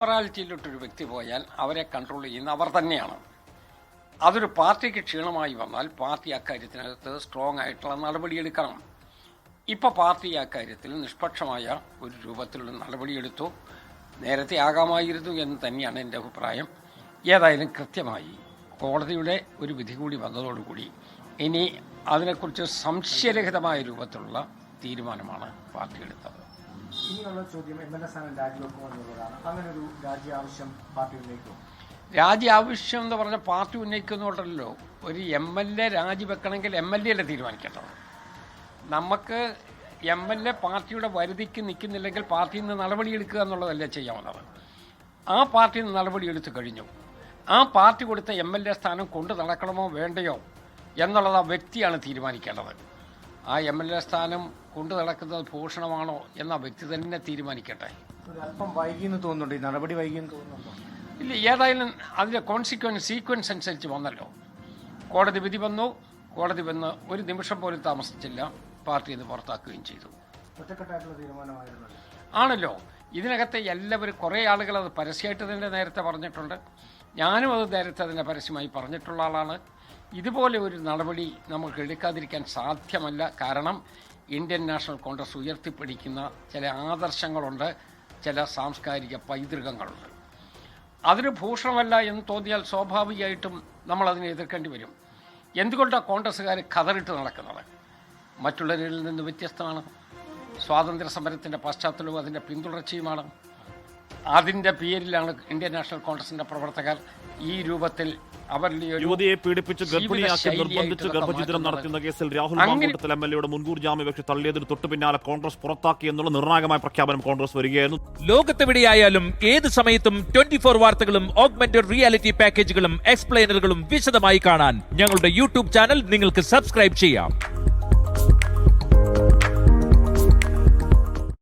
മൊറാലിറ്റിയിലോട്ടൊരു വ്യക്തി പോയാൽ അവരെ കൺട്രോൾ ചെയ്യുന്ന അവർ തന്നെയാണ്. അതൊരു പാർട്ടിക്ക് ക്ഷീണമായി വന്നാൽ പാർട്ടി അക്കാര്യത്തിനകത്ത് സ്ട്രോങ് ആയിട്ടുള്ള നടപടിയെടുക്കണം. ഇപ്പോൾ പാർട്ടി അക്കാര്യത്തിൽ നിഷ്പക്ഷമായ ഒരു രൂപത്തിലുള്ള നടപടിയെടുത്തു. നേരത്തെ ആകാമായിരുന്നു എന്ന് തന്നെയാണ് എൻ്റെ അഭിപ്രായം. ഏതായാലും കൃത്യമായി കോടതിയുടെ ഒരു വിധി കൂടി വന്നതോടുകൂടി ഇനി അതിനെക്കുറിച്ച് സംശയരഹിതമായ രൂപത്തിലുള്ള തീരുമാനമാണ് പാർട്ടി എടുത്തത്. ഇനിയുള്ള ചോദ്യം എംഎൽഎ സ്ഥാനം രാജിവെക്കുമോ എന്നുള്ളതാണ്. അങ്ങനെ ഒരു രാജി ആവശ്യം പാർട്ടി ഉന്നയിക്കും. രാജി ആവശ്യം എന്ന് പറഞ്ഞാൽ പാർട്ടി ഉന്നയിക്കുന്നുണ്ടല്ലോ. ഒരു MLA രാജിവെക്കണമെങ്കിൽ MLA തീരുമാനിക്കേണ്ടത്. നമുക്ക് MLA പാർട്ടിയുടെ വരുതിക്ക് നിൽക്കുന്നില്ലെങ്കിൽ പാർട്ടിയിൽ നിന്ന് നടപടിയെടുക്കുക എന്നുള്ളതല്ലേ ചെയ്യാവുന്നത്. ആ പാർട്ടിയിൽ നിന്ന് നടപടിയെടുത്ത് കഴിഞ്ഞു. ആ പാർട്ടി കൊടുത്ത MLA സ്ഥാനം കൊണ്ടു നടക്കണമോ വേണ്ടയോ എന്നുള്ളത് ആ വ്യക്തിയാണ് തീരുമാനിക്കേണ്ടത്. ആ MLA സ്ഥാനം കൊണ്ടു നടക്കുന്നത് ഭൂഷണമാണോ എന്ന വ്യക്തി തന്നെ തീരുമാനിക്കട്ടെ. അല്പം വൈകിയെന്ന് തോന്നുന്നുണ്ട്, ഈ നടപടി വൈകിയെന്ന് തോന്നുന്നുണ്ടോ? ഇല്ല, ഏതായാലും അതിൻ്റെ സീക്വൻസ് അനുസരിച്ച് വന്നല്ലോ. കോടതി വിധി വന്നു. കോടതി വന്ന് ഒരു നിമിഷം പോലും താമസിച്ചില്ല, പാർട്ടി ഇത് പുറത്താക്കുകയും ചെയ്തു. ഒറ്റക്കെട്ടായിട്ടുള്ള തീരുമാനമായിരുന്നു ആണല്ലോ. ഇതിനകത്തെ എല്ലാവരും കുറേ ആളുകൾ അത് പരസ്യമായിട്ട് തന്നെ നേരത്തെ പറഞ്ഞിട്ടുണ്ട്. ഞാനും അത് നേരത്തെ തന്നെ പരസ്യമായി പറഞ്ഞിട്ടുള്ള ആളാണ്. ഇതുപോലെ ഒരു നടപടി നമുക്ക് എടുക്കാതിരിക്കാൻ സാധ്യമല്ല. കാരണം ഇന്ത്യൻ നാഷണൽ കോൺഗ്രസ് ഉയർത്തിപ്പിടിക്കുന്ന ചില ആദർശങ്ങളുണ്ട്, ചില സാംസ്കാരിക പൈതൃകങ്ങളുണ്ട്. അതിന് ഭൂഷണമല്ല എന്ന് തോന്നിയാൽ സ്വാഭാവികമായിട്ടും നമ്മളതിനെ എതിർക്കേണ്ടി വരും. എന്തുകൊണ്ടാണ് കോൺഗ്രസ്സുകാർ കതറിട്ട് നടക്കുന്നത്? മറ്റുള്ളവരിൽ നിന്ന് വ്യത്യസ്തമാണ്. സ്വാതന്ത്ര്യ സമരത്തിൻ്റെ പശ്ചാത്തലവും അതിൻ്റെ പിന്തുടർച്ചയുമാണ്. അതിൻ്റെ പേരിലാണ് ഇന്ത്യൻ നാഷണൽ കോൺഗ്രസിൻ്റെ പ്രവർത്തകർ ഈ രൂപത്തിൽ യുവതിയെ പീഡിപ്പിച്ച് ഗർഭിണിയാക്കി നിർബന്ധിച്ച് ഗർഭഛിദ്രം നടത്തുന്ന കേസിൽ രാഹുൽ മാങ്കൂട്ടത്തിൽ MLAയുടെ മുൻകൂർ ജാമ്യാപേക്ഷ തള്ളിയതിന് തൊട്ടു പിന്നാലെ കോൺഗ്രസ് പുറത്താക്കി എന്നുള്ള നിർണായകമായ പ്രഖ്യാപനം കോൺഗ്രസ് വരികയായിരുന്നു. ലോകത്തെവിടെയായാലും ഏത് സമയത്തും 24 വാർത്തകളും ഓഗ്മെന്റഡ് റിയാലിറ്റി പാക്കേജുകളും എക്സ്പ്ലെയിനറുകളും വിശദമായി കാണാൻ ഞങ്ങളുടെ യൂട്യൂബ് ചാനൽ നിങ്ങൾക്ക് സബ്സ്ക്രൈബ് ചെയ്യാം.